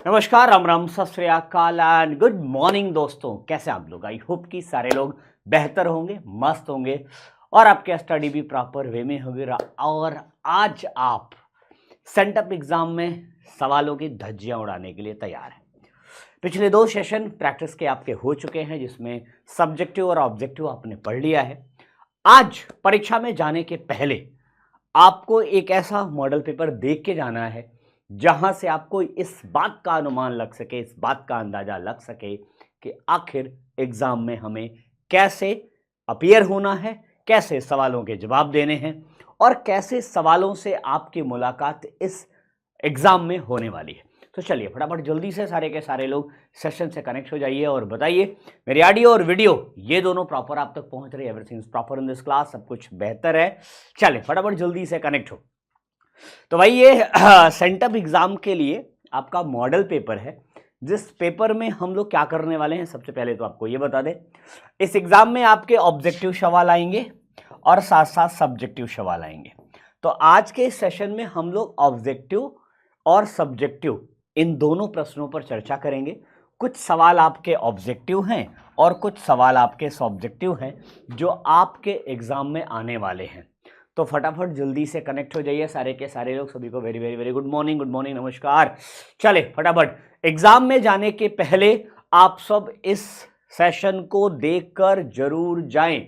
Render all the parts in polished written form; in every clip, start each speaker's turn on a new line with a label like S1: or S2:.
S1: नमस्कार, राम राम, सत श्री अकाल एंड गुड मॉर्निंग दोस्तों। कैसे आप लोग? आई होप कि सारे लोग बेहतर होंगे, मस्त होंगे और आपके स्टडी भी प्रॉपर वे में होगी। और आज आप सेंटअप एग्जाम में सवालों की धज्जियां उड़ाने के लिए तैयार हैं। पिछले 2 सेशन प्रैक्टिस के आपके हो चुके हैं, जिसमें सब्जेक्टिव और ऑब्जेक्टिव आपने पढ़ लिया है। आज परीक्षा में जाने के पहले आपको एक ऐसा मॉडल पेपर देख के जाना है जहां से आपको इस बात का अनुमान लग सके, इस बात का अंदाजा लग सके कि आखिर एग्जाम में हमें कैसे अपीयर होना है, कैसे सवालों के जवाब देने हैं और कैसे सवालों से आपकी मुलाकात इस एग्जाम में होने वाली है। तो चलिए फटाफट जल्दी से सारे के सारे लोग सेशन से कनेक्ट हो जाइए और बताइए मेरी ऑडियो और वीडियो ये दोनों प्रॉपर आप तक पहुंच रही है। Everything is proper in this class, सब कुछ बेहतर है। चलिए फटाफट जल्दी से कनेक्ट हो। तो भाई ये सेंटअप एग्जाम के लिए आपका मॉडल पेपर है, जिस पेपर में हम लोग क्या करने वाले हैं। सबसे पहले तो आपको ये बता दें, इस एग्जाम में आपके ऑब्जेक्टिव सवाल आएंगे और साथ साथ सब्जेक्टिव सवाल आएंगे। तो आज के सेशन में हम लोग ऑब्जेक्टिव और सब्जेक्टिव इन दोनों प्रश्नों पर चर्चा करेंगे। कुछ सवाल आपके ऑब्जेक्टिव हैं और कुछ सवाल आपके सब्जेक्टिव हैं जो आपके एग्जाम में आने वाले हैं। तो फटाफट जल्दी से कनेक्ट हो जाइए सारे के सारे लोग। सभी को very very very good morning, नमस्कार। चले फटाफट एग्जाम में जाने के पहले आप सब इस सेशन को देखकर जरूर जाएं,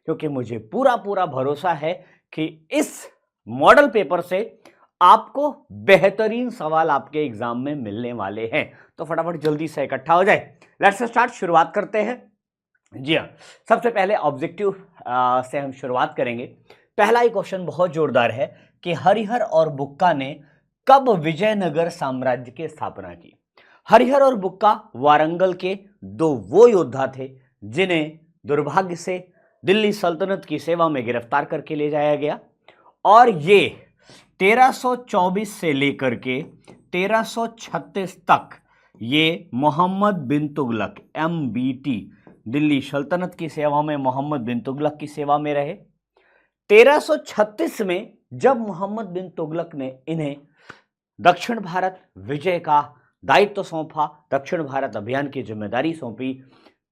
S1: क्योंकि मुझे पूरा पूरा भरोसा है कि इस मॉडल पेपर से आपको बेहतरीन सवाल आपके एग्जाम में मिलने वाले हैं। तो फटाफट जल्दी से इकट्ठा हो जाए। लेट्स स्टार्ट, शुरुआत करते हैं। जी हाँ, सबसे पहले ऑब्जेक्टिव से हम शुरुआत करेंगे। पहला ही क्वेश्चन बहुत जोरदार है कि हरिहर और बुक्का ने कब विजयनगर साम्राज्य की स्थापना की। हरिहर और बुक्का वारंगल के 2 वो योद्धा थे जिन्हें दुर्भाग्य से दिल्ली सल्तनत की सेवा में गिरफ्तार करके ले जाया गया और ये 1324 से लेकर के 1336 तक ये मोहम्मद बिन तुगलक MBT दिल्ली सल्तनत की सेवा में मोहम्मद बिन तुगलक की सेवा में रहे। 1336 में जब मोहम्मद बिन तुगलक ने इन्हें दक्षिण भारत विजय का दायित्व सौंपा, दक्षिण भारत अभियान की जिम्मेदारी सौंपी,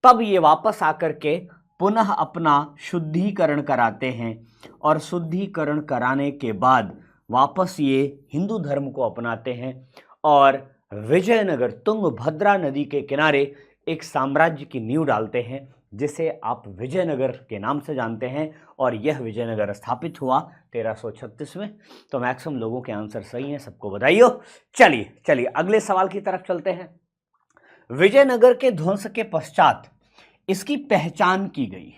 S1: तब ये वापस आकर के पुनः अपना शुद्धिकरण कराते हैं और शुद्धिकरण कराने के बाद वापस ये हिंदू धर्म को अपनाते हैं और विजयनगर तुंगभद्रा नदी के किनारे एक साम्राज्य की नींव डालते हैं जिसे आप विजयनगर के नाम से जानते हैं। और यह विजयनगर स्थापित हुआ 1336 में। तो मैक्सिमम लोगों के आंसर सही हैं, सबको बधाई हो। चलिए चलिए अगले सवाल की तरफ चलते हैं। विजयनगर के ध्वंस के पश्चात इसकी पहचान की गई।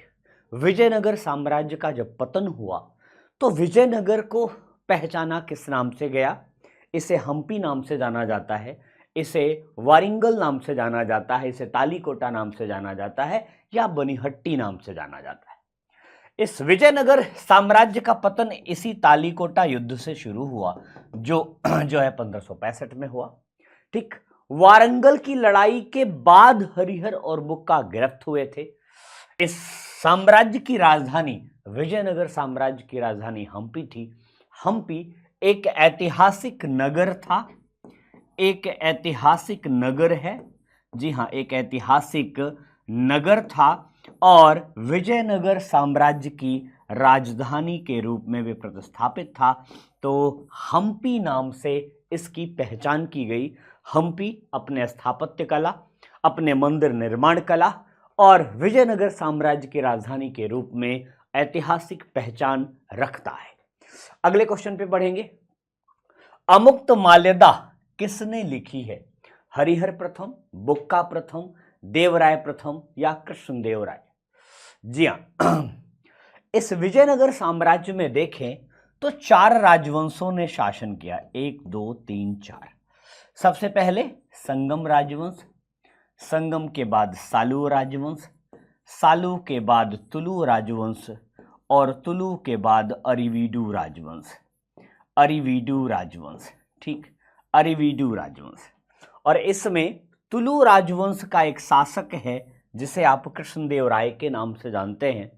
S1: विजयनगर साम्राज्य का जब पतन हुआ तो विजयनगर को पहचाना किस नाम से गया? इसे हम्पी नाम से जाना जाता है, इसे वारिंगल नाम से जाना जाता है, इसे तालीकोटा नाम से जाना जाता है या बनिहट्टी नाम से जाना जाता है। इस विजयनगर साम्राज्य का पतन इसी तालीकोटा युद्ध से शुरू हुआ जो है 1565 में हुआ। ठीक, वारंगल की लड़ाई के बाद हरिहर और बुक्का गिरफ्त हुए थे। इस साम्राज्य की राजधानी, विजयनगर साम्राज्य की राजधानी हम्पी थी। हम्पी एक ऐतिहासिक नगर था, एक ऐतिहासिक नगर है। जी हाँ, एक ऐतिहासिक नगर था और विजयनगर साम्राज्य की राजधानी के रूप में भी प्रतिस्थापित था। तो हम्पी नाम से इसकी पहचान की गई। हम्पी अपने स्थापत्य कला, अपने मंदिर निर्माण कला और विजयनगर साम्राज्य की राजधानी के रूप में ऐतिहासिक पहचान रखता है। अगले क्वेश्चन पे बढ़ेंगे। अमुक्त माल्यदा किसने लिखी है? हरिहर प्रथम, बुक्का प्रथम, देवराय प्रथम या कृष्णदेवराय? जी हां, इस विजयनगर साम्राज्य में देखें तो 4 राजवंशों ने शासन किया। 1 2 3 4। सबसे पहले संगम राजवंश, संगम के बाद सालू राजवंश, सालू के बाद तुलु राजवंश और तुलु के बाद अरिवीडू राजवंश। अरिवीडू राजवंश, ठीक, अरिवीडू राजवंश। और इसमें तुलु राजवंश का एक शासक है जिसे आप कृष्णदेवराय के नाम से जानते हैं।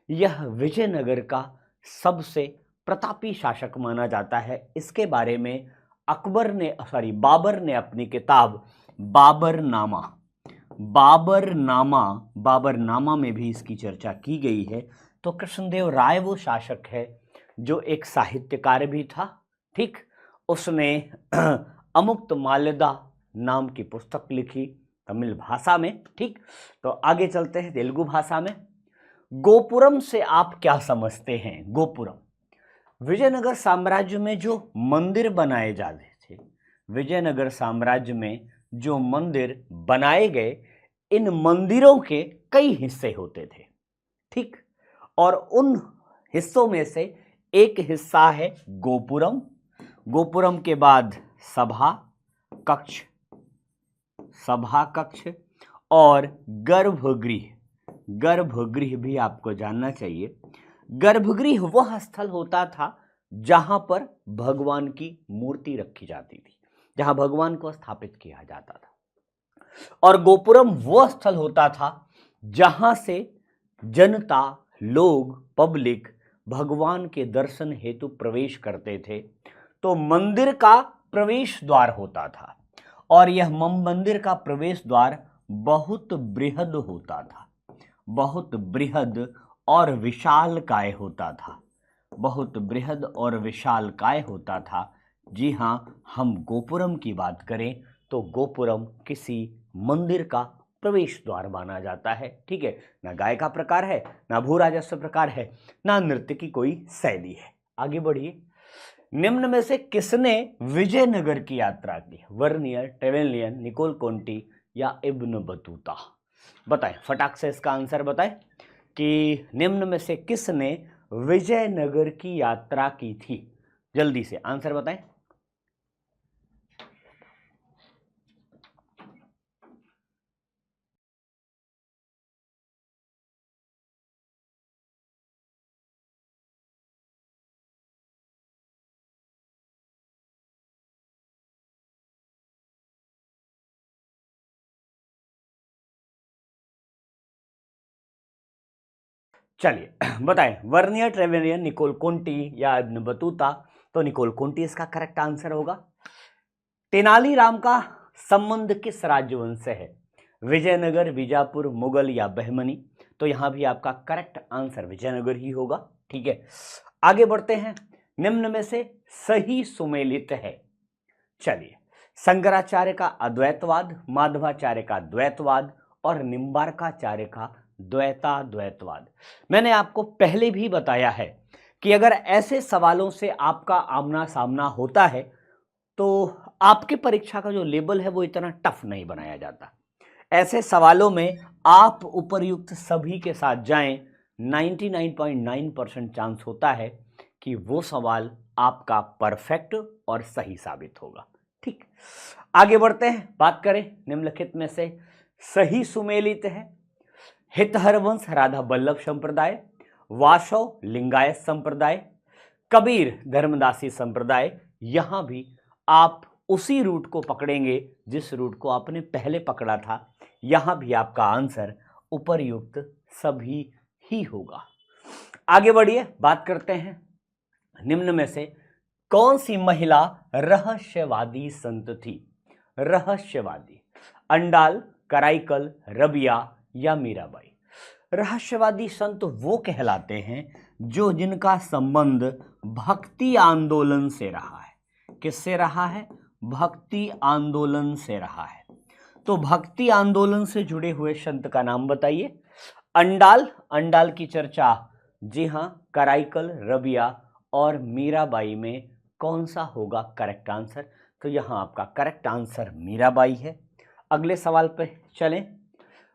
S1: यह विजयनगर का सबसे प्रतापी शासक माना जाता है। इसके बारे में बाबर ने अपनी किताब बाबरनामा में भी इसकी चर्चा की गई है। तो कृष्णदेव राय वो शासक है जो एक साहित्यकार भी था, ठीक। उसने अमुक्त माल्यदा नाम की पुस्तक लिखी तमिल भाषा में, ठीक। तो आगे चलते हैं तेलुगु भाषा में। गोपुरम से आप क्या समझते हैं? गोपुरम विजयनगर साम्राज्य में जो मंदिर बनाए जाते थे, विजयनगर साम्राज्य में जो मंदिर बनाए गए, इन मंदिरों के कई हिस्से होते थे, ठीक। और उन हिस्सों में से एक हिस्सा है गोपुरम। गोपुरम के बाद सभा कक्ष और गर्भगृह भी आपको जानना चाहिए। गर्भगृह वह स्थल होता था जहां पर भगवान की मूर्ति रखी जाती थी, जहां भगवान को स्थापित किया जाता था। और गोपुरम वह स्थल होता था जहां से जनता, लोग, पब्लिक भगवान के दर्शन हेतु प्रवेश करते थे। तो मंदिर का प्रवेश द्वार होता था और यह मंदिर का प्रवेश द्वार बहुत बृहद होता था, बहुत बृहद और विशालकाय होता था, बहुत बृहद और विशालकाय होता था। जी हाँ, हम गोपुरम की बात करें तो गोपुरम किसी मंदिर का प्रवेश द्वार माना जाता है, ठीक है। ना गाय का प्रकार है, ना भू राजस्व प्रकार है, ना नृत्य की कोई शैली है। आगे बढ़िए। निम्न में से किसने विजयनगर की यात्रा की? वर्नियर, ट्रेवेलियन, निकोल कोंटी या इब्न बतूता? बताएं, फटाक से इसका आंसर बताएं कि निम्न में से किसने विजयनगर की यात्रा की थी? जल्दी से आंसर बताएं। चलिए बताएं, वर्नियर, ट्रेवेलियन, निकोल कोंटी या इब्न बतूता? तो निकोल कोंटी इसका करेक्ट आंसर होगा। तेनालीराम का संबंध किस राजवंश से है? विजयनगर, बीजापुर, मुगल या बहमनी? तो यहां भी आपका करेक्ट आंसर विजयनगर ही होगा, ठीक है। आगे बढ़ते हैं। निम्न में से सही सुमेलित है? चलिए, शंकराचार्य का अद्वैतवाद, माधवाचार्य का द्वैतवाद और निम्बार्काचार्य का द्वैतवाद। मैंने आपको पहले भी बताया है कि अगर ऐसे सवालों से आपका आमना सामना होता है तो आपके परीक्षा का जो लेवल है वो इतना टफ नहीं बनाया जाता। ऐसे सवालों में आप उपर्युक्त सभी के साथ जाएं, 99.9% चांस होता है कि वो सवाल आपका परफेक्ट और सही साबित होगा, ठीक। आगे बढ़ते हैं, बात करें निम्नलिखित में से सही सुमेलित है? हितहरवंश राधा बल्लभ संप्रदाय, वासव लिंगायत संप्रदाय, कबीर धर्मदासी संप्रदाय। यहां भी आप उसी रूट को पकड़ेंगे जिस रूट को आपने पहले पकड़ा था। यहां भी आपका आंसर उपर्युक्त सभी ही होगा। आगे बढ़िए, बात करते हैं निम्न में से कौन सी महिला रहस्यवादी संत थी? रहस्यवादी, अंडाल, कराईकल, रबिया या मीराबाई? रहस्यवादी संत वो कहलाते हैं जो जिनका संबंध भक्ति आंदोलन से रहा है। किससे रहा है? भक्ति आंदोलन से रहा है। तो भक्ति आंदोलन से जुड़े हुए संत का नाम बताइए। अंडाल की चर्चा, जी हां, कराईकल, रबिया और मीराबाई में कौन सा होगा करेक्ट आंसर? तो यहां आपका करेक्ट आंसर मीराबाई है। अगले सवाल पे चलें।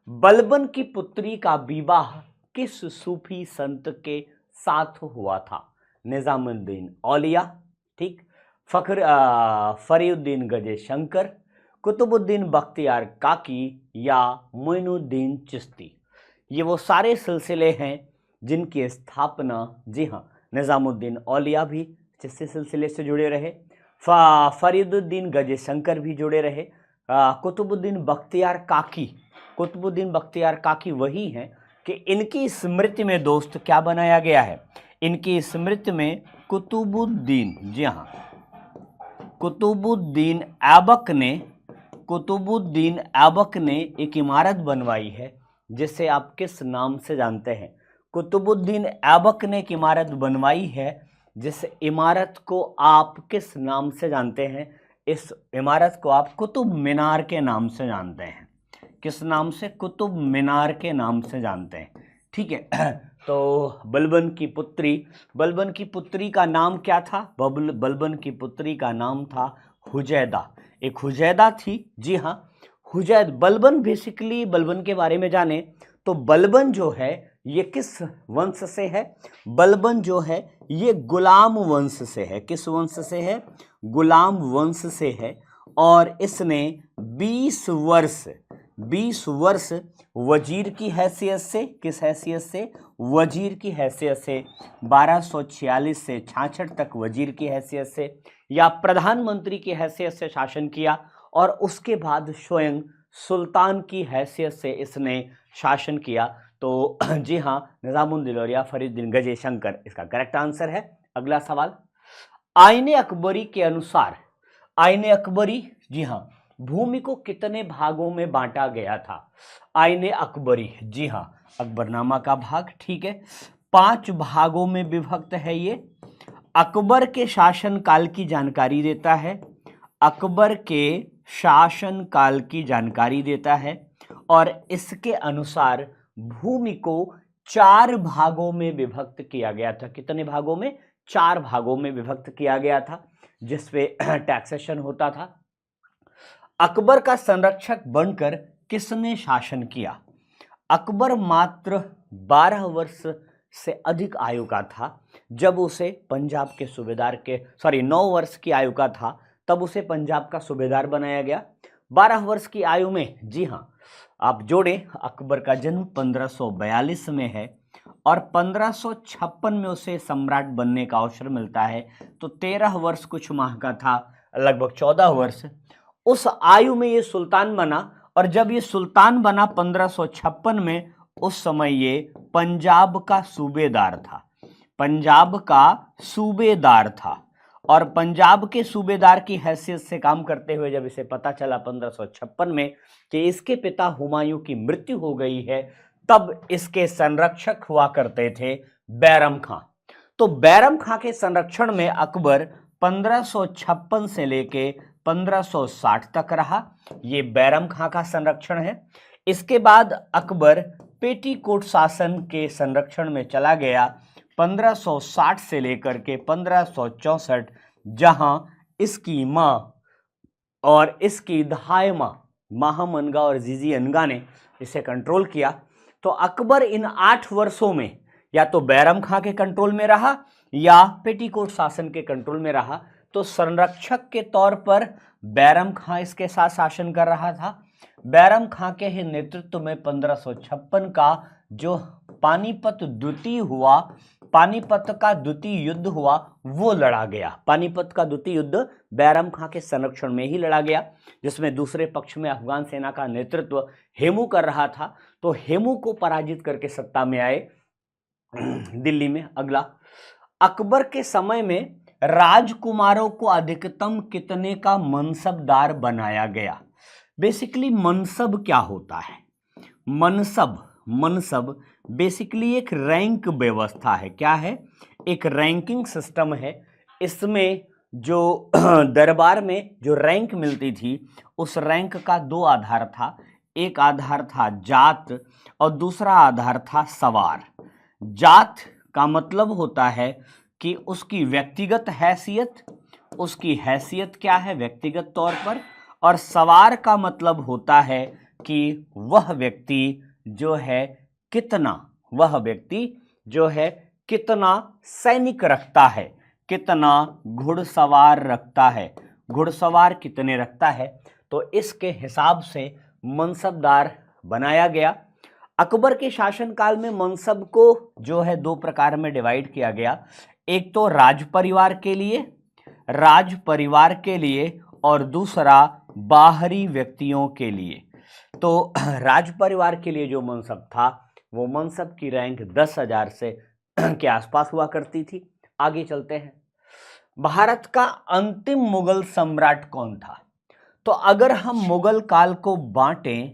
S1: बलबन की पुत्री का विवाह किस सूफी संत के साथ हुआ था? निजामुद्दीन औलिया, ठीक, फरीउद्दीन गजे शंकर, कुतुबुद्दीन बख्तियार काकी या मोइनुद्दीन चिश्ती? ये वो सारे सिलसिले हैं जिनकी स्थापना, जी हाँ, निजामुद्दीन औलिया भी चिश्ती सिलसिले से जुड़े रहे, फरीउद्दीन गजे शंकर भी जुड़े रहे, कुतुबुद्दीन बख्तियार काकी वही हैं कि इनकी स्मृति में दोस्त क्या बनाया गया है? इनकी स्मृति में कुतुबुद्दीन, जी हाँ, कुतुबुद्दीन ऐबक ने एक इमारत बनवाई है जिसे आप किस नाम से जानते हैं? कुतुबुद्दीन ऐबक ने एक इमारत बनवाई है जिस इमारत को आप किस नाम से जानते हैं? इस इमारत को आप कुतुब मीनार के नाम से जानते हैं। किस नाम से? कुतुब मीनार के नाम से जानते हैं। ठीक है। तो बलबन की पुत्री का नाम क्या था? बलबन की पुत्री का नाम था हुजैदा। एक हुजैदा थी, जी हाँ, हुजैद। बलबन, बेसिकली बलबन के बारे में जाने तो बलबन जो है ये किस वंश से है? बलबन जो है ये गुलाम वंश से है। किस वंश से है? गुलाम वंश से है। और इसने 20 वर्ष वजीर की हैसियत से, किस हैसियत से? वजीर की हैसियत से, 1246 से 66 तक वजीर की हैसियत से या प्रधानमंत्री की हैसियत से शासन किया। और उसके बाद स्वयं सुल्तान की हैसियत से इसने शासन किया। तो जी हाँ, निजामुद्दीन औलिया फरीदुद्दीन गजे शंकर इसका करेक्ट आंसर है। अगला सवाल, आईने अकबरी के अनुसार, आईने अकबरी, जी हाँ, भूमि को कितने भागों में बांटा गया था? आईने अकबरी, जी हाँ, अकबरनामा का भाग, ठीक है, 5 भागों में विभक्त है। ये अकबर के शासनकाल की जानकारी देता है, अकबर के शासनकाल की जानकारी देता है। और इसके अनुसार भूमि को 4 भागों में विभक्त किया गया था। कितने भागों में? 4 भागों में विभक्त किया गया था, जिसपे टैक्सेशन होता था। अकबर का संरक्षक बनकर किसने शासन किया? अकबर मात्र 12 वर्ष से अधिक आयु का था जब उसे पंजाब के सूबेदार के 9 वर्ष की आयु का था तब उसे पंजाब का सूबेदार बनाया गया। 12 वर्ष की आयु में, जी हाँ, आप जोड़ें, अकबर का जन्म 1542 में है और 1556 में उसे सम्राट बनने का अवसर मिलता है। तो 13 वर्ष कुछ माह का था, लगभग 14 वर्ष। उस आयु में ये सुल्तान बना और जब ये सुल्तान बना 1556 में, उस समय ये पंजाब का सूबेदार था। पंजाब का सूबेदार था और पंजाब के सूबेदार की हैसियत से काम करते हुए जब इसे पता चला 1556 में कि इसके पिता हुमायूं की मृत्यु हो गई है, तब इसके संरक्षक हुआ करते थे बैरम खां। तो बैरम खां के संरक्षण में अकबर 1556 से लेके 1560 तक रहा। ये बैरम खां का संरक्षण है। इसके बाद अकबर पेटीकोट शासन के संरक्षण में चला गया 1560 से लेकर के 1564, जहां इसकी मां और इसकी धाय मां महामनगा और जीजी अनगा ने इसे कंट्रोल किया। तो अकबर इन 8 वर्षों में या तो बैरम खां के कंट्रोल में रहा या पेटीकोट शासन के कंट्रोल में रहा। तो संरक्षक के तौर पर बैरम खां इसके साथ शासन कर रहा था। बैरम खां के ही नेतृत्व में 1556 का जो पानीपत का द्वितीय युद्ध हुआ वो लड़ा गया। पानीपत का द्वितीय युद्ध बैरम खां के संरक्षण में ही लड़ा गया, जिसमें दूसरे पक्ष में अफगान सेना का नेतृत्व हेमू कर रहा था। तो हेमू को पराजित करके सत्ता में आए दिल्ली में। अगला, अकबर के समय में राजकुमारों को अधिकतम कितने का मनसबदार बनाया गया? बेसिकली मनसब क्या होता है? मनसब बेसिकली एक रैंक व्यवस्था है। क्या है? एक रैंकिंग सिस्टम है। इसमें जो दरबार में जो रैंक मिलती थी, उस रैंक का 2 आधार था। एक आधार था जात और दूसरा आधार था सवार। जात का मतलब होता है कि उसकी व्यक्तिगत हैसियत, उसकी हैसियत क्या है व्यक्तिगत तौर पर, और सवार का मतलब होता है कि वह व्यक्ति जो है कितना सैनिक रखता है, कितना घुड़सवार रखता है, घुड़सवार कितने रखता है। तो इसके हिसाब से मनसबदार बनाया गया। अकबर के शासनकाल में मनसब को जो है 2 प्रकार में डिवाइड किया गया। एक तो राज परिवार के लिए और दूसरा बाहरी व्यक्तियों के लिए। तो राज परिवार के लिए जो मनसब था वो मनसब की रैंक 10,000 से के आसपास हुआ करती थी। आगे चलते हैं। भारत का अंतिम मुगल सम्राट कौन था? तो अगर हम मुगल काल को बांटें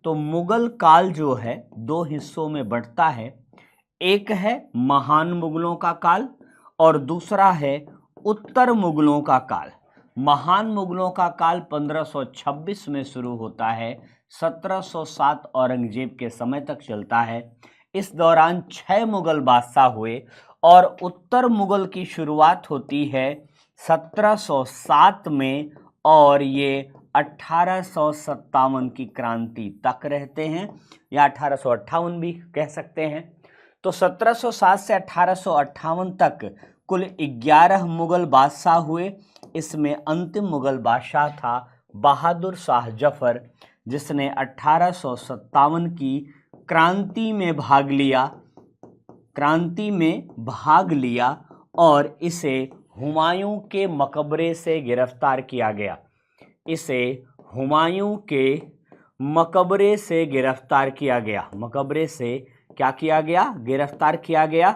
S1: तो मुगल काल जो है दो हिस्सों में बढ़ता है। एक है महान मुगलों का काल और दूसरा है उत्तर मुगलों का काल। महान मुगलों का काल 1526 में शुरू होता है, 1707 औरंगजेब के समय तक चलता है। इस दौरान 6 मुगल बादशाह हुए और उत्तर मुगल की शुरुआत होती है 1707 में और ये 1857 की क्रांति तक रहते हैं या 1858 भी कह सकते हैं। तो 1707 से 1858 तक कुल 11 मुगल बादशाह हुए। इसमें अंतिम मुगल बादशाह था बहादुर शाह जफर, जिसने 1857 की क्रांति में भाग लिया और इसे हुमायूं के मकबरे से गिरफ्तार किया गया। इसे हुमायूं के मकबरे से गिरफ्तार किया गया। मकबरे से क्या किया गया? गिरफ्तार किया गया।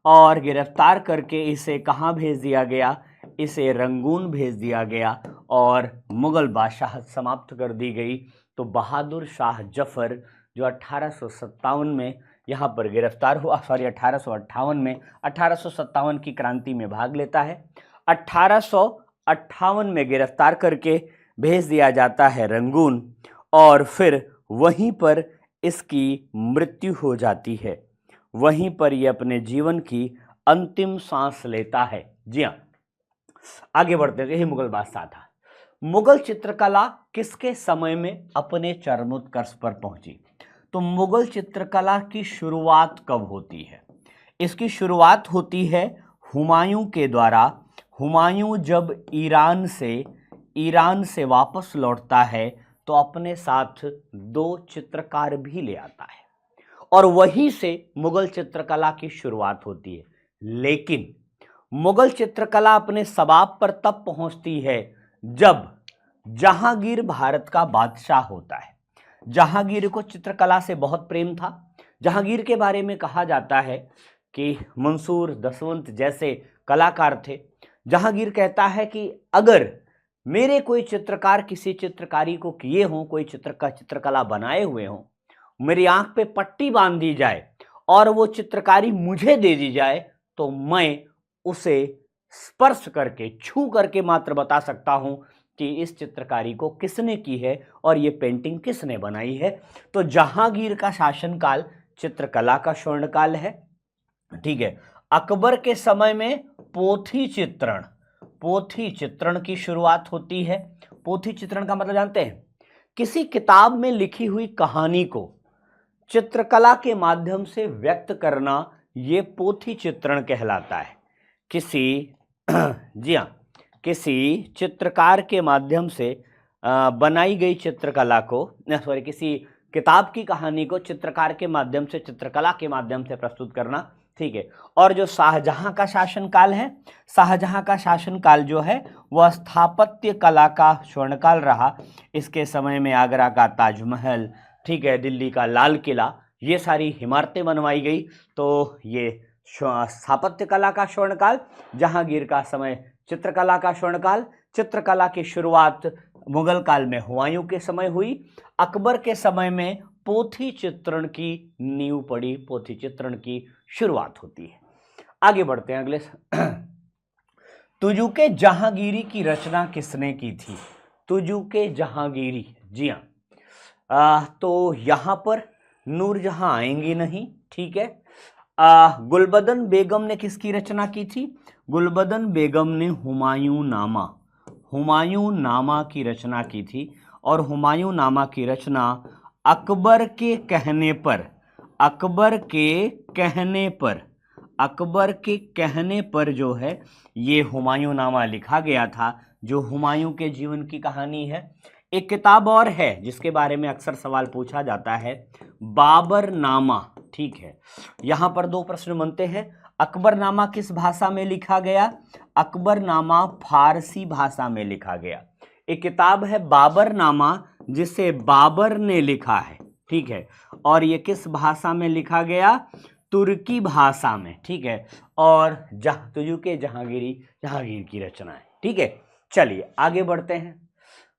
S1: और गिरफ्तार करके इसे कहाँ भेज दिया गया? इसे रंगून भेज दिया गया और मुगल बादशाहत समाप्त कर दी गई। तो बहादुर शाह जफर जो 1857 में यहाँ पर गिरफ्तार हुआ, 1858 में 1857 की क्रांति में भाग लेता है। 1858 में गिरफ्तार करके भेज दिया जाता है रंगून और फिर वहीं पर इसकी मृत्यु हो जाती है। वहीं पर ये अपने जीवन की अंतिम सांस लेता है। जी हाँ, आगे बढ़ते हैं। यही मुगल बादशाह था। मुगल चित्रकला किसके समय में अपने चरमोत्कर्ष पर पहुंची? तो मुगल चित्रकला की शुरुआत कब होती है? इसकी शुरुआत होती है हुमायूं के द्वारा। हुमायूं जब ईरान से वापस लौटता है तो अपने साथ 2 चित्रकार भी ले आता है और वहीं से मुगल चित्रकला की शुरुआत होती है। लेकिन मुगल चित्रकला अपने शबाब पर तब पहुंचती है जब जहांगीर भारत का बादशाह होता है। जहांगीर को चित्रकला से बहुत प्रेम था। जहांगीर के बारे में कहा जाता है कि मंसूर दसवंत जैसे कलाकार थे। जहांगीर कहता है कि अगर मेरे कोई चित्रकार किसी चित्रकारी को किए हों, कोई चित्रकला बनाए हुए हों, मेरी आंख पे पट्टी बांध दी जाए और वो चित्रकारी मुझे दे दी जाए तो मैं उसे स्पर्श करके, छू करके मात्र बता सकता हूं कि इस चित्रकारी को किसने की है और ये पेंटिंग किसने बनाई है। तो जहांगीर का शासनकाल चित्रकला का स्वर्णकाल है। ठीक है। अकबर के समय में पोथी चित्रण की शुरुआत होती है। पोथी चित्रण का मतलब जानते हैं? किसी किताब में लिखी हुई कहानी को चित्रकला के माध्यम से व्यक्त करना, ये पोथी चित्रण कहलाता है। जी हाँ, किसी चित्रकार के माध्यम से बनाई गई चित्रकला को, किसी किताब की कहानी को चित्रकार के माध्यम से, चित्रकला के माध्यम से प्रस्तुत करना। ठीक है। और जो शाहजहां का शासनकाल है, शाहजहां का शासनकाल जो है वह स्थापत्य कला का स्वर्णकाल रहा। इसके समय में आगरा का ताजमहल, ठीक है, दिल्ली का लाल किला, ये सारी इमारतें बनवाई गई। तो ये स्थापत्य कला का स्वर्णकाल। जहांगीर का समय चित्रकला का स्वर्णकाल। चित्रकला की शुरुआत मुगल काल में हुमायूं के समय हुई। अकबर के समय में पोथी चित्रण की नींव पड़ी, पोथी चित्रण की शुरुआत होती है। आगे बढ़ते हैं अगले। तुजुके जहांगीरी की रचना किसने की थी? तुजुके जहांगीरी, जी हाँ, तो यहां पर नूरजहां आएंगी नहीं। ठीक है। गुलबदन बेगम ने किसकी रचना की थी? गुलबदन बेगम ने हुमायूं नामा की रचना की थी और हुमायूं नामा की रचना अकबर के कहने पर जो है ये हुमायूं नामा लिखा गया था, जो हुमायूं के जीवन की कहानी है। एक किताब और है जिसके बारे में अक्सर सवाल पूछा जाता है, बाबरनामा। ठीक है। यहां पर 2 प्रश्न बनते हैं। अकबरनामा किस भाषा में लिखा गया? अकबरनामा फारसी भाषा में लिखा गया। एक किताब है बाबरनामा जिसे बाबर ने लिखा है। ठीक है। और ये किस भाषा में लिखा गया? तुर्की भाषा में, ठीक है, और तुजुके जहांगीर की रचना है, ठीक है। चलिए आगे बढ़ते हैं।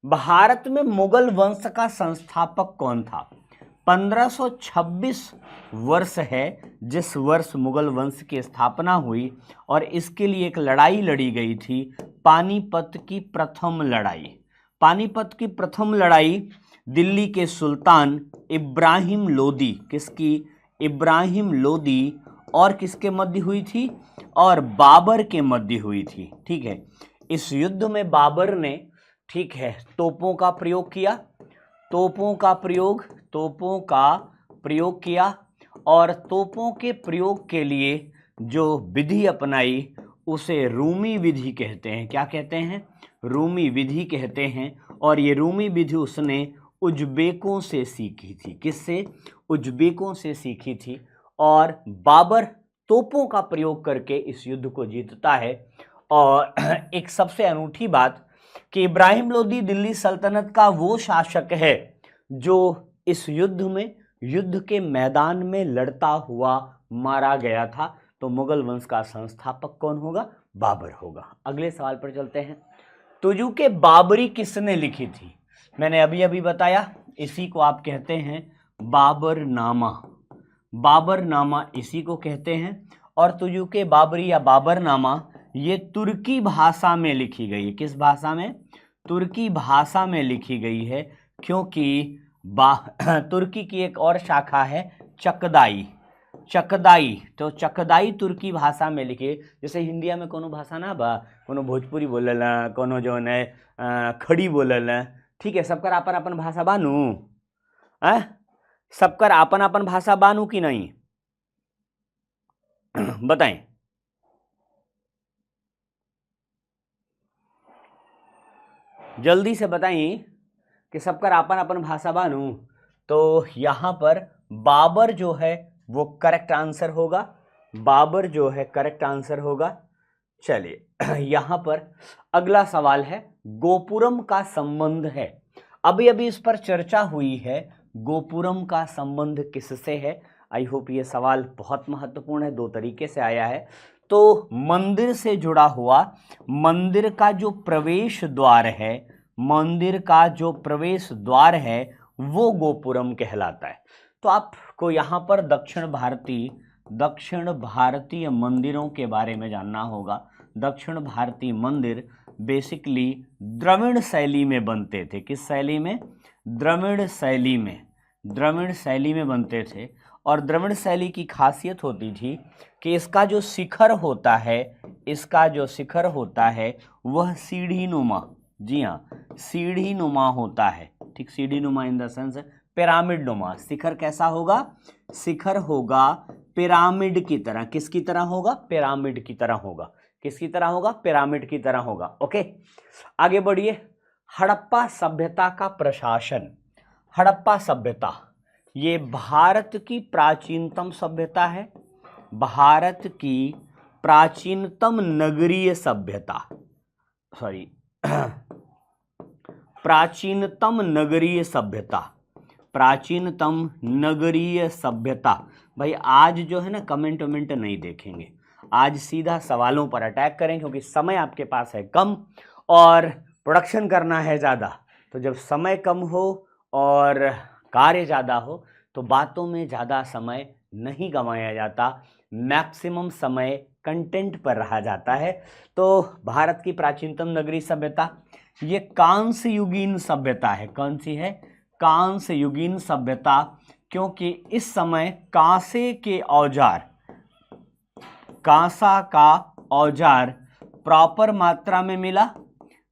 S1: भारत में मुगल वंश का संस्थापक कौन था? 1526 वर्ष है जिस वर्ष मुगल वंश की स्थापना हुई, और इसके लिए एक लड़ाई लड़ी गई थी, पानीपत की प्रथम लड़ाई। पानीपत की प्रथम लड़ाई दिल्ली के सुल्तान इब्राहिम लोदी, इब्राहिम लोदी और किसके मध्य हुई थी? और बाबर के मध्य हुई थी, ठीक है। इस युद्ध में बाबर ने, ठीक है, तोपों का प्रयोग किया, और तोपों के प्रयोग के लिए जो विधि अपनाई उसे रूमी विधि कहते हैं। क्या कहते हैं? रूमी विधि कहते हैं। और ये रूमी विधि उसने उज्बेकों से सीखी थी। किससे? उज्बेकों से सीखी थी। और बाबर तोपों का प्रयोग करके इस युद्ध को जीतता है। और एक सबसे अनूठी बात कि इब्राहिम लोदी दिल्ली सल्तनत का वो शासक है जो इस युद्ध के मैदान में लड़ता हुआ मारा गया था। तो मुगल वंश का संस्थापक कौन होगा? बाबर होगा। अगले सवाल पर चलते हैं। तुजुके बाबरी किसने लिखी थी? मैंने अभी अभी बताया, इसी को आप कहते हैं बाबरनामा। बाबरनामा इसी को कहते हैं। और तुजुके बाबरी या बाबरनामा ये तुर्की भाषा में लिखी गई है। किस भाषा में? तुर्की भाषा में लिखी गई है, क्योंकि तुर्की की एक और शाखा है चकदाई। तो चकदाई तुर्की भाषा में लिखी। जैसे हिंदिया में कोनो भाषा ना बा, कोनो भोजपुरी बोलल, कोनो जो है खड़ी बोलल, ठीक है। सबकर अपन अपन भाषा बानू, सबकर अपन अपन भाषा बानू कि नहीं? बताएं। जल्दी से बताएं कि सबकर अपन अपन भाषा बानू। तो यहाँ पर बाबर जो है वो करेक्ट आंसर होगा। बाबर जो है करेक्ट आंसर होगा। चलिए यहाँ पर अगला सवाल है, गोपुरम का संबंध है। अभी अभी इस पर चर्चा हुई है, गोपुरम का संबंध किससे है? आई होप ये सवाल बहुत महत्वपूर्ण है, दो तरीके से आया है। तो मंदिर से जुड़ा हुआ, मंदिर का जो प्रवेश द्वार है, मंदिर का जो प्रवेश द्वार है वो गोपुरम कहलाता है। तो आपको यहाँ पर दक्षिण भारतीय मंदिरों के बारे में जानना होगा। दक्षिण भारतीय मंदिर बेसिकली द्रविड़ शैली में बनते थे। किस शैली में? द्रविड़ शैली में बनते थे। और द्रविड़ शैली की खासियत होती थी कि इसका जो शिखर होता है वह सीढ़ी नुमा, जी हाँ, सीढ़ी नुमा होता है, ठीक। सीढ़ी नुमा इन द सेंस पिरामिड नुमा। शिखर कैसा होगा? शिखर होगा पिरामिड की तरह। किसकी तरह होगा? पिरामिड की तरह होगा। किसकी तरह होगा? पिरामिड की तरह होगा। ओके, आगे बढ़िए। हड़प्पा सभ्यता का प्रशासन। हड़प्पा सभ्यता ये भारत की प्राचीनतम सभ्यता है। भारत की प्राचीनतम नगरीय सभ्यता, प्राचीनतम नगरीय सभ्यता। भाई आज जो है ना कमेंट वमेंट नहीं देखेंगे, आज सीधा सवालों पर अटैक करें, क्योंकि समय आपके पास है कम और प्रोडक्शन करना है ज़्यादा। तो जब समय कम हो और कार्य ज़्यादा हो तो बातों में ज़्यादा समय नहीं गंवाया जाता, मैक्सिमम समय कंटेंट पर रहा जाता है। तो भारत की प्राचीनतम नगरीय सभ्यता ये कांस्य युगीन सभ्यता है। कौन सी है? कांस्य युगीन सभ्यता, क्योंकि इस समय कांसे का औजार प्रॉपर मात्रा में मिला।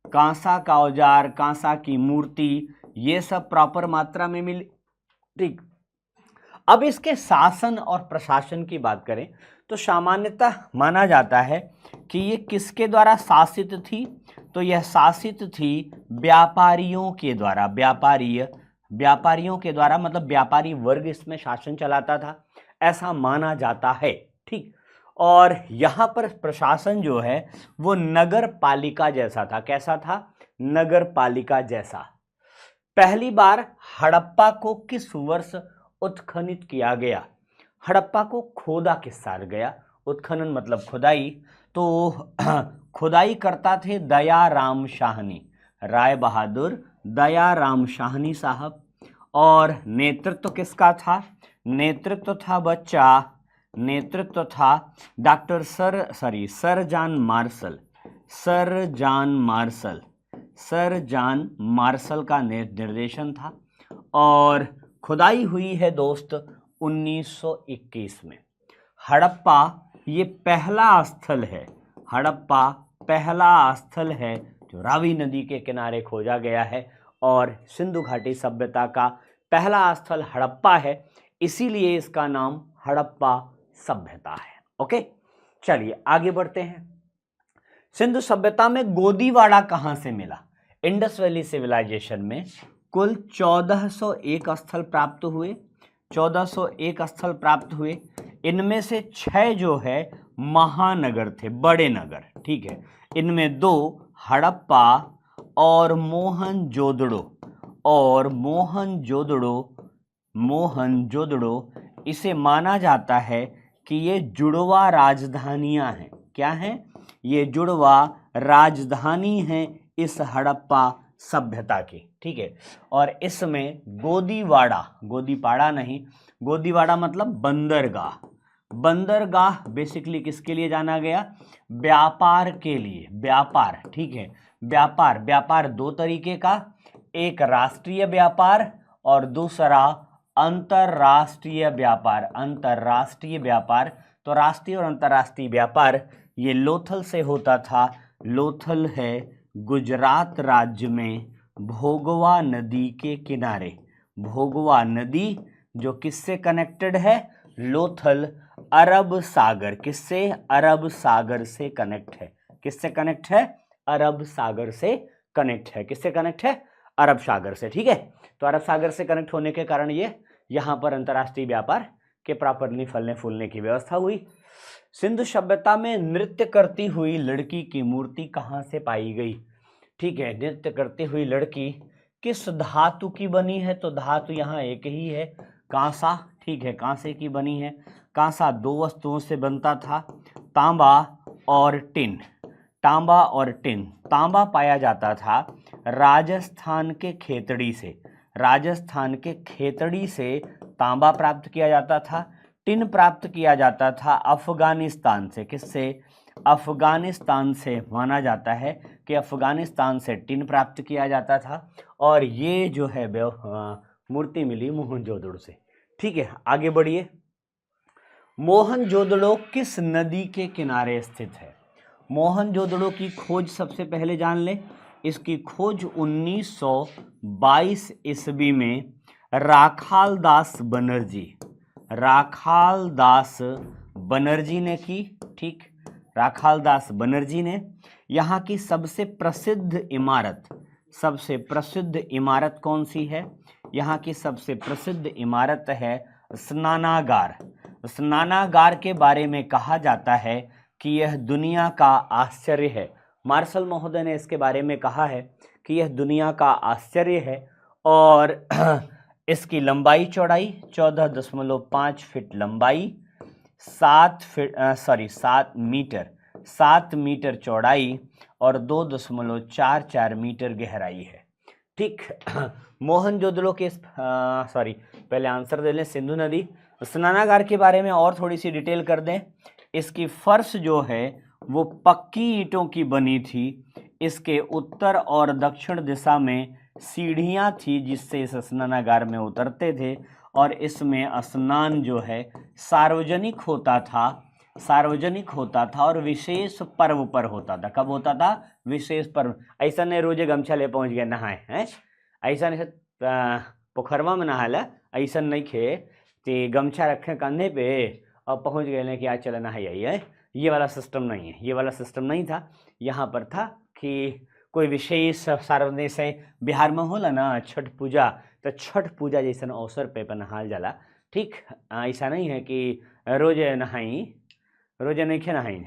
S1: कांसा का औजार, कांसा की मूर्ति, ये सब प्रॉपर मात्रा में मिली, ठीक। अब इसके शासन और प्रशासन की बात करें तो सामान्यतः माना जाता है कि ये किसके द्वारा शासित थी? तो यह शासित थी व्यापारियों के द्वारा। व्यापारियों के द्वारा, मतलब व्यापारी वर्ग इसमें शासन चलाता था, ऐसा माना जाता है, ठीक। और यहाँ पर प्रशासन जो है वो नगर पालिका जैसा था। कैसा था? नगर पालिका जैसा। पहली बार हड़प्पा को किस वर्ष उत्खनित किया गया? हड़प्पा को खोदा किस साल गया? उत्खनन मतलब खुदाई, तो खुदाई करता थे दयाराम शाहनी, राय बहादुर दयाराम शाहनी साहब। और नेतृत्व किसका था? नेतृत्व था डॉक्टर सर जान मार्शल का निर्देशन था। और खुदाई हुई है दोस्त 1921 में। हड़प्पा ये पहला स्थल है, हड़प्पा पहला स्थल है जो रावी नदी के किनारे खोजा गया है, और सिंधु घाटी सभ्यता का पहला स्थल हड़प्पा है, इसीलिए इसका नाम हड़प्पा सभ्यता है। ओके, चलिए आगे बढ़ते हैं। सिंधु सभ्यता में गोदीवाड़ा कहां से मिला? इंडस वैली सिविलाइजेशन में कुल 1401 स्थल प्राप्त हुए, 1401 स्थल प्राप्त हुए। इनमें से 6 जो है महानगर थे, बड़े नगर, ठीक है। इनमें 2 हड़प्पा और मोहनजोदड़ो इसे माना जाता है कि ये जुड़वा राजधानियां हैं। क्या हैं? ये जुड़वा राजधानी हैं इस हड़प्पा सभ्यता की, ठीक है। और इसमें गोदीवाड़ा नहीं, गोदीवाड़ा मतलब बंदरगाह बेसिकली किसके लिए जाना गया? व्यापार के लिए, व्यापार, ठीक है। व्यापार 2 तरीके का, एक राष्ट्रीय व्यापार और दूसरा अंतरराष्ट्रीय व्यापार। तो राष्ट्रीय और अंतरराष्ट्रीय व्यापार ये लोथल से होता था। लोथल है गुजरात राज्य में, भोगवा नदी के किनारे। भोगवा नदी जो किससे कनेक्टेड है? लोथल अरब सागर, किससे? अरब सागर से कनेक्ट है। किससे कनेक्ट है? अरब सागर से कनेक्ट है। किससे कनेक्ट है? अरब सागर से, ठीक है। तो अरब सागर से कनेक्ट होने के कारण ये यहां पर अंतरराष्ट्रीय व्यापार के प्रॉपरली फलने फूलने की व्यवस्था हुई। सिंधु सभ्यता में नृत्य करती हुई लड़की की मूर्ति कहां से पाई गई? ठीक है, नृत्य करती हुई लड़की किस धातु की बनी है? तो धातु यहाँ एक ही है, कांसा, ठीक है, कांसे की बनी है। कांसा 2 वस्तुओं से बनता था, तांबा और टिन। तांबा पाया जाता था राजस्थान के खेतड़ी से तांबा प्राप्त किया जाता था। टिन प्राप्त किया जाता था अफगानिस्तान से। किससे? अफगानिस्तान से। माना जाता है कि अफगानिस्तान से टिन प्राप्त किया जाता था। और ये जो है मूर्ति मिली मोहनजोदड़ो से, ठीक है। आगे बढ़िए। मोहनजोदड़ो किस नदी के किनारे स्थित है? मोहनजोदड़ो की खोज सबसे पहले जान ले। इसकी खोज 1922 ईस्वी में राखाल दास बनर्जी ने की, ठीक। राखाल दास बनर्जी ने। यहाँ की सबसे प्रसिद्ध इमारत कौन सी है? यहाँ की सबसे प्रसिद्ध इमारत है स्नानागार। स्नानागार के बारे में कहा जाता है कि यह दुनिया का आश्चर्य है। मार्शल महोदय ने इसके बारे में कहा है कि यह दुनिया का आश्चर्य है। और इसकी लंबाई चौड़ाई 14.5 फीट लंबाई, 7 मीटर चौड़ाई और 2.44 मीटर गहराई है, ठीक। मोहनजोदड़ो के पहले आंसर दे लें। सिंधु नदी। स्नानागार के बारे में और थोड़ी सी डिटेल कर दें। इसकी फर्श जो है वो पक्की ईंटों की बनी थी। इसके उत्तर और दक्षिण दिशा में सीढ़ियां थी जिससे इस स्नानागार में उतरते थे। और इसमें स्नान जो है सार्वजनिक होता था और विशेष पर्व पर होता था। कब होता था? विशेष पर्व। ऐसा नहीं रोजे गमछा ले पहुंच गया नहाए हैं, ऐसा नहीं पोखरवा में नहाला, ऐसा नहीं खे कि गमछा रखे कंधे पे और पहुंच गए कि आज चला नहाई आई है। ये वाला सिस्टम नहीं है, ये वाला सिस्टम नहीं था। यहाँ पर था कि कोई विशेष सार्वजनिक से बिहार में होला ना छठ पूजा, तो छठ पूजा जैसा अवसर पे नहाल जाला, ठीक। ऐसा नहीं है कि रोजे नहीं खे नहाई,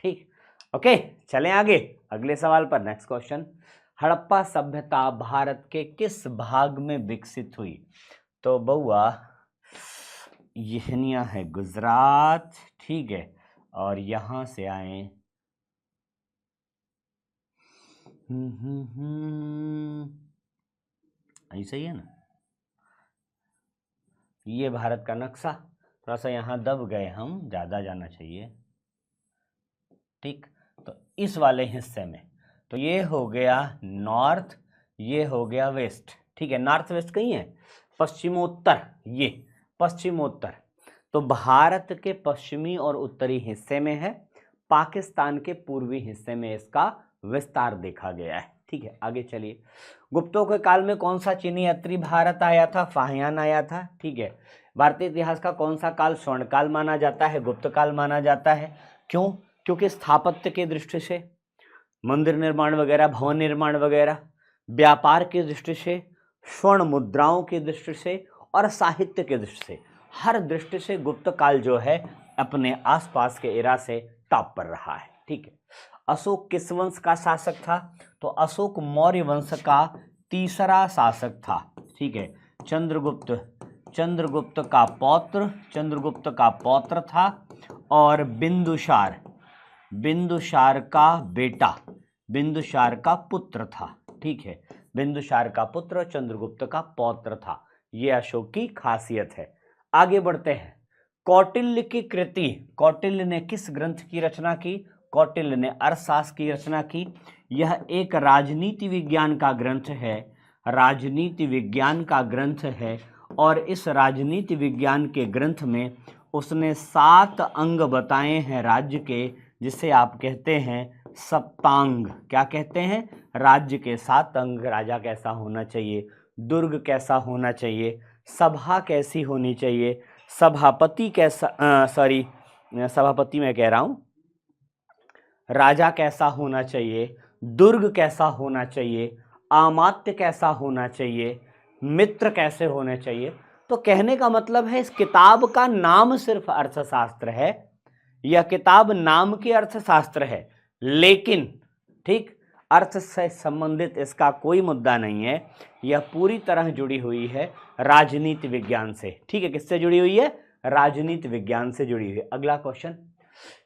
S1: ठीक। ओके, चलें आगे अगले सवाल पर। नेक्स्ट क्वेश्चन, हड़प्पा सभ्यता भारत के किस भाग में विकसित हुई? तो बउआ यहनिया है गुजरात, ठीक है, और यहां से आए ऐसा ही है ना, ये भारत का नक्शा, थोड़ा सा यहाँ दब गए हम, ज़्यादा जाना चाहिए, ठीक। तो इस वाले हिस्से में तो ये हो गया नॉर्थ, ये हो गया वेस्ट, ठीक है। नॉर्थ वेस्ट कहीं है, पश्चिमोत्तर, ये पश्चिमोत्तर। तो भारत के पश्चिमी और उत्तरी हिस्से में है, पाकिस्तान के पूर्वी हिस्से में इसका विस्तार देखा गया है, ठीक है। आगे चलिए, गुप्तों के काल में कौन सा चीनी यात्री भारत आया था? फाहियान आया था, ठीक है। भारतीय इतिहास का कौन सा काल स्वर्ण काल माना जाता है? गुप्त काल माना जाता है। क्यों? क्योंकि स्थापत्य की दृष्टि से, मंदिर निर्माण वगैरह, भवन निर्माण वगैरह, व्यापार की दृष्टि से, स्वर्ण मुद्राओं की दृष्टि से और साहित्य की दृष्टि से, हर दृष्टि से गुप्त काल जो है अपने आसपास के एरा से टॉप पर रहा है, ठीक है। अशोक किस वंश का शासक था? तो अशोक मौर्य वंश का तीसरा शासक था, ठीक है। चंद्रगुप्त का पौत्र था, और बिंदुसार का बेटा, बिंदुसार का पुत्र था, ठीक है। बिंदुसार का पुत्र, चंद्रगुप्त का पौत्र था, ये अशोक की खासियत है। आगे बढ़ते हैं, कौटिल्य की कृति, कौटिल्य ने किस ग्रंथ की रचना की? कौटिल्य ने अर्थशास्त्र की रचना की। यह एक राजनीति विज्ञान का ग्रंथ है, राजनीति विज्ञान का ग्रंथ है, और इस राजनीति विज्ञान के ग्रंथ में उसने 7 अंग बताए हैं राज्य के, जिसे आप कहते हैं सप्तांग। क्या कहते हैं? राज्य के 7 अंग। राजा कैसा होना चाहिए, दुर्ग कैसा होना चाहिए, सभा कैसी होनी चाहिए, सभापति कैसा, सभापति मैं कह रहा हूं, राजा कैसा होना चाहिए, दुर्ग कैसा होना चाहिए, अमात्य कैसा होना चाहिए, मित्र कैसे होने चाहिए। तो कहने का मतलब है, इस किताब का नाम सिर्फ अर्थशास्त्र है, यह किताब नाम की अर्थशास्त्र है, लेकिन ठीक अर्थ से संबंधित इसका कोई मुद्दा नहीं है। यह पूरी तरह जुड़ी हुई है राजनीति विज्ञान से, ठीक है। किससे जुड़ी हुई है? राजनीति विज्ञान से जुड़ी हुई है। अगला क्वेश्चन,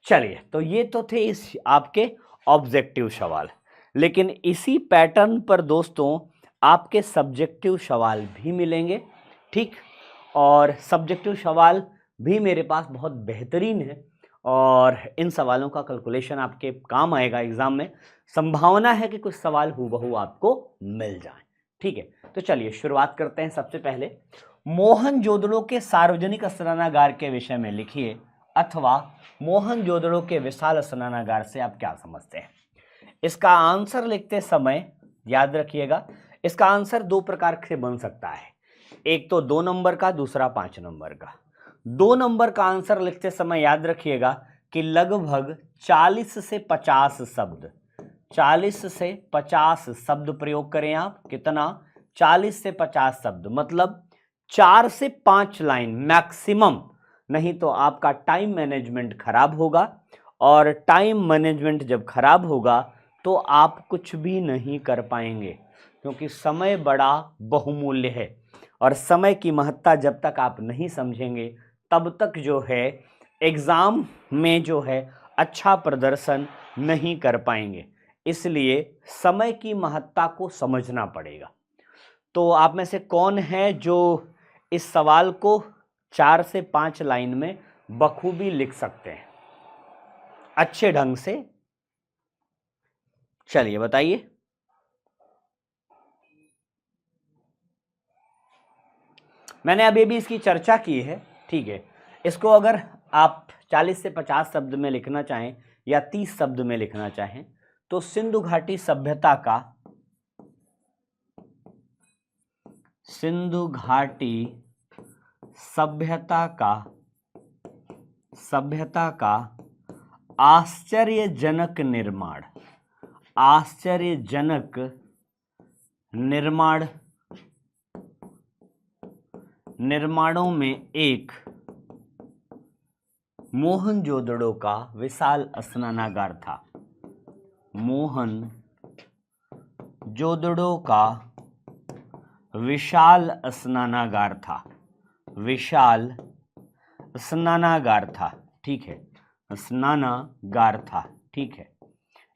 S1: चलिए, तो ये तो थे इस आपके ऑब्जेक्टिव सवाल, लेकिन इसी पैटर्न पर दोस्तों आपके सब्जेक्टिव सवाल भी मिलेंगे, ठीक। और सब्जेक्टिव सवाल भी मेरे पास बहुत बेहतरीन है, और इन सवालों का कैलकुलेशन आपके काम आएगा एग्जाम में। संभावना है कि कुछ सवाल हूबहू आपको मिल जाए, ठीक है। तो चलिए शुरुआत करते हैं। सबसे पहले, मोहनजोदड़ो के सार्वजनिक स्नानागार के विषय में लिखिए, अथवा मोहनजोदड़ो के विशाल स्नानागार से आप क्या समझते हैं? इसका आंसर लिखते समय याद रखिएगा, इसका आंसर 2 प्रकार से बन सकता है, एक तो 2 नंबर का, दूसरा 5 नंबर का। 2 नंबर का आंसर लिखते समय याद रखिएगा कि लगभग 40 से 50 शब्द, 40 से 50 शब्द प्रयोग करें आप। कितना? 40 से 50 शब्द, मतलब 4 से 5 लाइन मैक्सिमम, नहीं तो आपका टाइम मैनेजमेंट खराब होगा, और टाइम मैनेजमेंट जब खराब होगा तो आप कुछ भी नहीं कर पाएंगे, क्योंकि समय बड़ा बहुमूल्य है, और समय की महत्ता जब तक आप नहीं समझेंगे तब तक जो है एग्जाम में जो है अच्छा प्रदर्शन नहीं कर पाएंगे। इसलिए समय की महत्ता को समझना पड़ेगा। तो आप में से कौन है जो इस सवाल को 4 से 5 लाइन में बखूबी लिख सकते हैं अच्छे ढंग से? चलिए बताइए। मैंने अभी भी इसकी चर्चा की है, ठीक है। इसको अगर आप 40 से 50 शब्द में लिखना चाहें या 30 शब्द में लिखना चाहें, तो सिंधु घाटी सभ्यता का आश्चर्यजनक निर्माणों में एक मोहनजोदड़ो का विशाल स्नानागार था। मोहनजोदड़ो का विशाल स्नानागार था। विशाल स्नानागार था, ठीक है, स्नानागार था, ठीक है,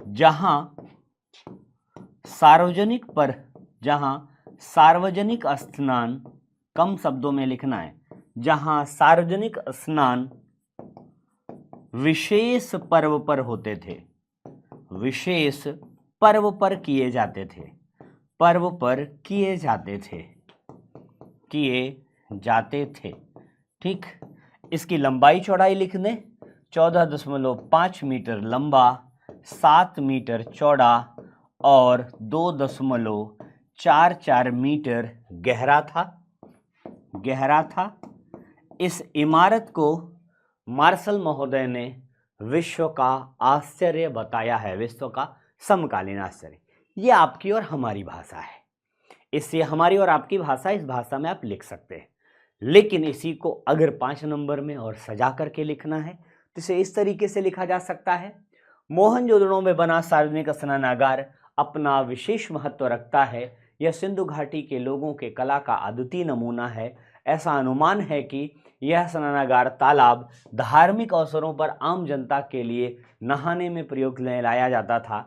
S1: जहां सार्वजनिक स्नान, कम शब्दों में लिखना है, जहां सार्वजनिक स्नान विशेष पर्व पर होते थे, विशेष पर्व पर किए जाते थे, पर्व पर किए जाते थे, ठीक। इसकी लंबाई चौड़ाई लिख दें, 14.5 मीटर लंबा, 7 मीटर चौड़ा और 2.44 मीटर गहरा था। इस इमारत को मार्शल महोदय ने विश्व का आश्चर्य बताया है, विश्व का समकालीन आश्चर्य। ये आपकी और हमारी भाषा है, इससे हमारी और आपकी भाषा, इस भाषा में आप लिख सकते हैं। लेकिन इसी को अगर 5 नंबर में और सजा करके लिखना है तो इसे इस तरीके से लिखा जा सकता है। मोहनजोदड़ो में बना सार्वजनिक स्नानागार अपना विशेष महत्व रखता है। यह सिंधु घाटी के लोगों के कला का अद्वितीय नमूना है। ऐसा अनुमान है कि यह स्नानागार तालाब धार्मिक अवसरों पर आम जनता के लिए नहाने में प्रयोग में लाया जाता था।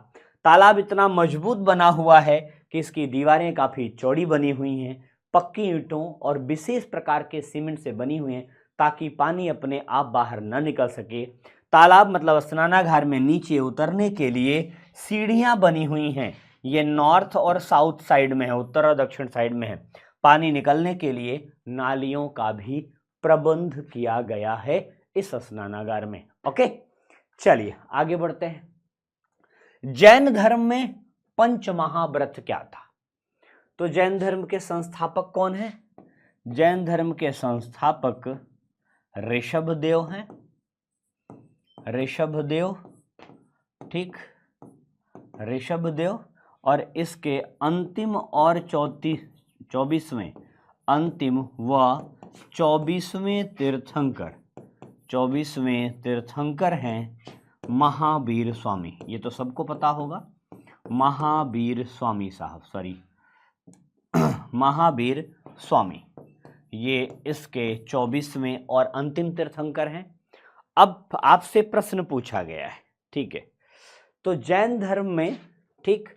S1: तालाब इतना मजबूत बना हुआ है कि इसकी दीवारें काफ़ी चौड़ी बनी हुई हैं, पक्की ईंटों और विशेष प्रकार के सीमेंट से बनी हुई हैं ताकि पानी अपने आप बाहर न निकल सके। तालाब मतलब स्नानागार में नीचे उतरने के लिए सीढ़ियां बनी हुई हैं। ये नॉर्थ और साउथ साइड में है, उत्तर और दक्षिण साइड में है। पानी निकलने के लिए नालियों का भी प्रबंध किया गया है इस स्नानागार में। ओके, चलिए आगे बढ़ते हैं। जैन धर्म में पंच महाव्रत क्या था? तो जैन धर्म के संस्थापक कौन है? जैन धर्म के संस्थापक ऋषभदेव हैं, ऋषभदेव, ठीक, ऋषभदेव। और इसके अंतिम और 24वें, अंतिम व 24वें तीर्थंकर हैं महावीर स्वामी। ये तो सबको पता होगा, महावीर स्वामी साहब, सॉरी महावीर स्वामी, ये इसके 24वें और अंतिम तीर्थंकर हैं। अब आपसे प्रश्न पूछा गया है, ठीक है, तो जैन धर्म में, ठीक,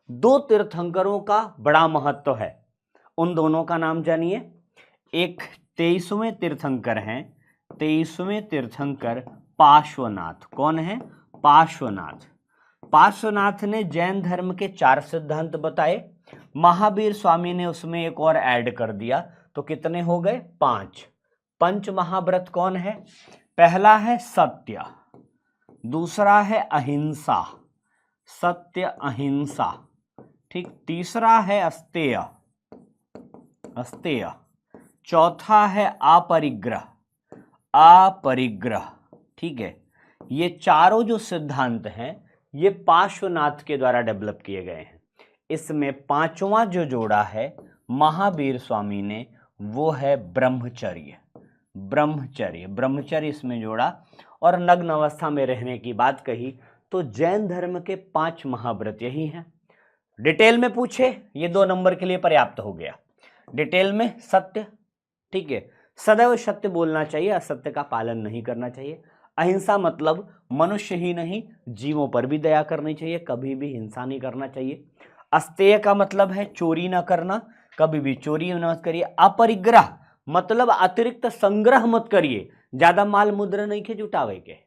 S1: 2 तीर्थंकरों का बड़ा महत्व है। उन दोनों का नाम जानिए। एक 23वें तीर्थंकर हैं, 23वें तीर्थंकर पार्श्वनाथ। कौन है? पार्श्वनाथ। पार्श्वनाथ ने जैन धर्म के 4 सिद्धांत बताए। महावीर स्वामी ने उसमें एक और ऐड कर दिया, तो कितने हो गए? 5। पंच महाव्रत कौन है? पहला है सत्य, दूसरा है अहिंसा, सत्य अहिंसा, ठीक, तीसरा है अस्तेय, अस्तेय, चौथा है अपरिग्रह, अपरिग्रह, ठीक है। ये चारों जो सिद्धांत हैं ये पार्श्वनाथ के द्वारा डेवलप किए गए हैं। इसमें 5वां जो जोड़ा है महावीर स्वामी ने, वो है ब्रह्मचर्य। ब्रह्मचर्य, ब्रह्मचर्य इसमें जोड़ा और नग्न अवस्था में रहने की बात कही। तो जैन धर्म के 5 महाव्रत यही हैं। डिटेल में पूछे, ये 2 नंबर के लिए पर्याप्त हो गया। डिटेल में सत्य, ठीक है, सदैव सत्य बोलना चाहिए, असत्य का पालन नहीं करना चाहिए। अहिंसा मतलब मनुष्य ही नहीं जीवों पर भी दया करनी चाहिए, कभी भी हिंसा नहीं करना चाहिए। अस्तेय का मतलब है चोरी ना करना, कभी भी चोरी मत करिए। अपरिग्रह मतलब अतिरिक्त संग्रह मत करिए, ज्यादा माल मुद्रा नहीं के जुटावे के,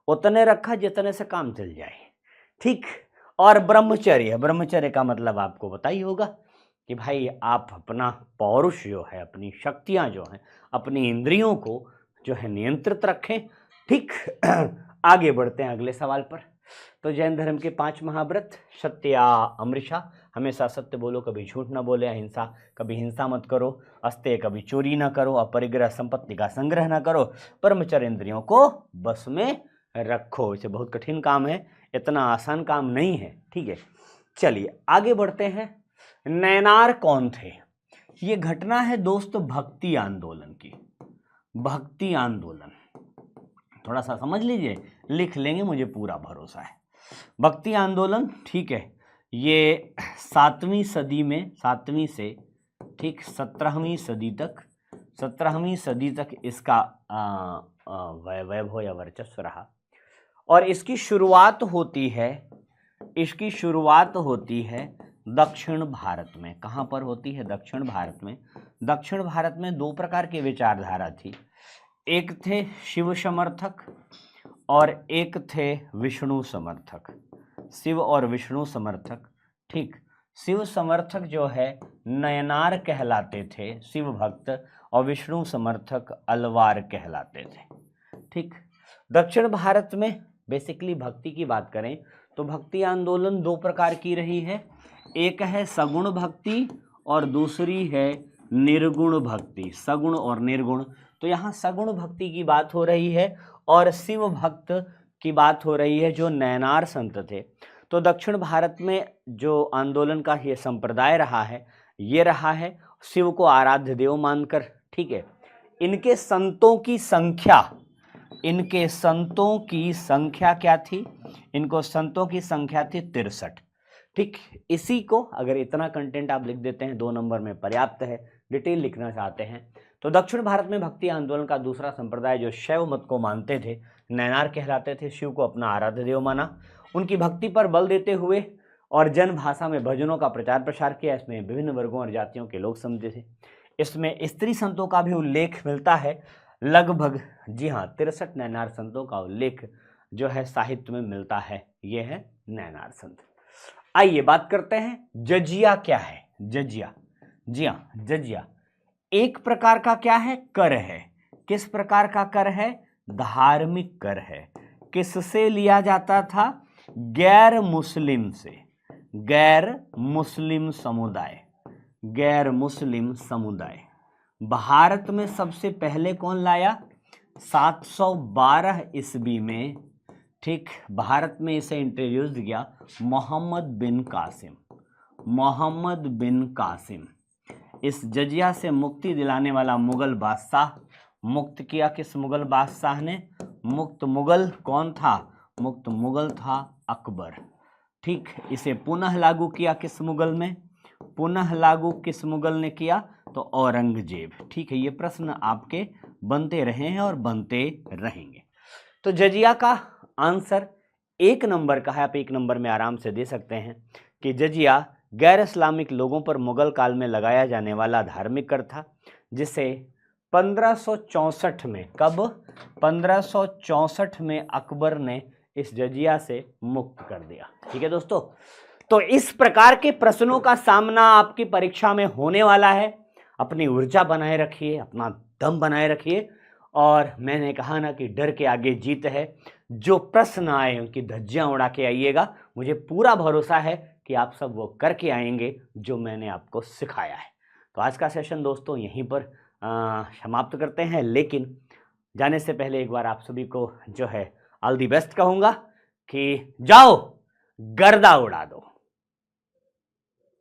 S1: उतने रखा जितने से काम चल जाए, ठीक। और ब्रह्मचर्य, ब्रह्मचर्य का मतलब आपको पता ही होगा कि भाई आप अपना पौरुष जो है, अपनी शक्तियां जो हैं, अपनी इंद्रियों को जो है नियंत्रित रखें, ठीक। आगे बढ़ते हैं अगले सवाल पर। तो जैन धर्म के 5 महाव्रत, सत्या अमृषा, हमेशा सत्य बोलो, कभी झूठ ना बोले, अहिंसा कभी हिंसा मत करो, अस्तेय कभी चोरी ना करो, अपरिग्रह संपत्ति का संग्रह ना करो, ब्रह्मचर्य इंद्रियों को बस में रखो। इसे बहुत कठिन काम है, इतना आसान काम नहीं है, ठीक है। चलिए आगे बढ़ते हैं। नैनार कौन थे? ये घटना है दोस्त भक्ति आंदोलन की। भक्ति आंदोलन थोड़ा सा समझ लीजिए, लिख लेंगे, मुझे पूरा भरोसा है। भक्ति आंदोलन, ठीक है, ये 7वीं सदी में, 7वीं से ठीक 17वीं सदी तक 17वीं सदी तक इसका वैभव या वर्चस्व रहा। और इसकी शुरुआत होती है दक्षिण भारत में। कहाँ पर होती है? दक्षिण भारत में। दक्षिण भारत में दो प्रकार की विचारधारा थी, एक थे शिव समर्थक और एक थे विष्णु समर्थक। शिव और विष्णु समर्थक, ठीक। शिव समर्थक जो है नयनार कहलाते थे, शिव भक्त, और विष्णु समर्थक अलवार कहलाते थे, ठीक। दक्षिण भारत में बेसिकली भक्ति की बात करें तो भक्ति आंदोलन दो प्रकार की रही है, एक है सगुण भक्ति और दूसरी है निर्गुण भक्ति, सगुण और निर्गुण। तो यहाँ सगुण भक्ति की बात हो रही है और शिव भक्त की बात हो रही है जो नयनार संत थे। तो दक्षिण भारत में जो आंदोलन का ये संप्रदाय रहा है, ये रहा है शिव को आराध्य देव मानकर, ठीक है। इनके संतों की संख्या क्या थी? इनको संतों की संख्या थी 63, ठीक। इसी को अगर इतना कंटेंट आप लिख देते हैं 2 नंबर में पर्याप्त है। डिटेल लिखना चाहते हैं तो दक्षिण भारत में भक्ति आंदोलन का दूसरा संप्रदाय जो शैव मत को मानते थे, नयनार कहलाते थे, शिव को अपना आराध्य देव माना, उनकी भक्ति पर बल देते हुए और जन भाषा में भजनों का प्रचार प्रसार किया। इसमें विभिन्न वर्गों और जातियों के लोग समझे थे। इसमें स्त्री संतों का भी उल्लेख मिलता है लगभग, जी हाँ, 63 नयनार संतों का उल्लेख जो है साहित्य में मिलता है। ये है नयनार संत। आइए बात करते हैं जजिया क्या है। जजिया, जी हाँ, जजिया एक प्रकार का क्या है? कर है। किस प्रकार का कर है? धार्मिक कर है। किससे लिया जाता था? गैर मुस्लिम से, गैर मुस्लिम समुदाय। भारत में सबसे पहले कौन लाया? 712 ईस्वी में, ठीक। भारत में इसे इंट्रोड्यूस किया मोहम्मद बिन कासिम। इस जजिया से मुक्ति दिलाने वाला मुगल बादशाह, मुक्त किया किस मुगल बादशाह ने? मुक्त मुगल कौन था? मुक्त मुगल था अकबर, ठीक। इसे पुनः लागू किया किस मुगल में? पुनः लागू किस मुगल ने किया? तो औरंगजेब, ठीक है। ये प्रश्न आपके बनते रहे हैं और बनते रहेंगे। तो जजिया का आंसर 1 नंबर का है। आप 1 नंबर में आराम से दे सकते हैं कि जजिया गैर इस्लामिक लोगों पर मुगल काल में लगाया जाने वाला धार्मिक कर था, जिसे 1564 में, कब? 1564 में अकबर ने इस जजिया से मुक्त कर दिया, ठीक है दोस्तों। तो इस प्रकार के प्रश्नों का सामना आपकी परीक्षा में होने वाला है। अपनी ऊर्जा बनाए रखिए, अपना दम बनाए रखिए, और मैंने कहा ना कि डर के आगे जीत है। जो प्रश्न आए उनकी धज्जियां उड़ा के आइएगा। मुझे पूरा भरोसा है कि आप सब वो करके आएंगे जो मैंने आपको सिखाया है। तो आज का सेशन दोस्तों यहीं पर समाप्त करते हैं, लेकिन जाने से पहले एक बार आप सभी को जो है ऑल दी बेस्ट कहूँगा कि जाओ गर्दा उड़ा दो।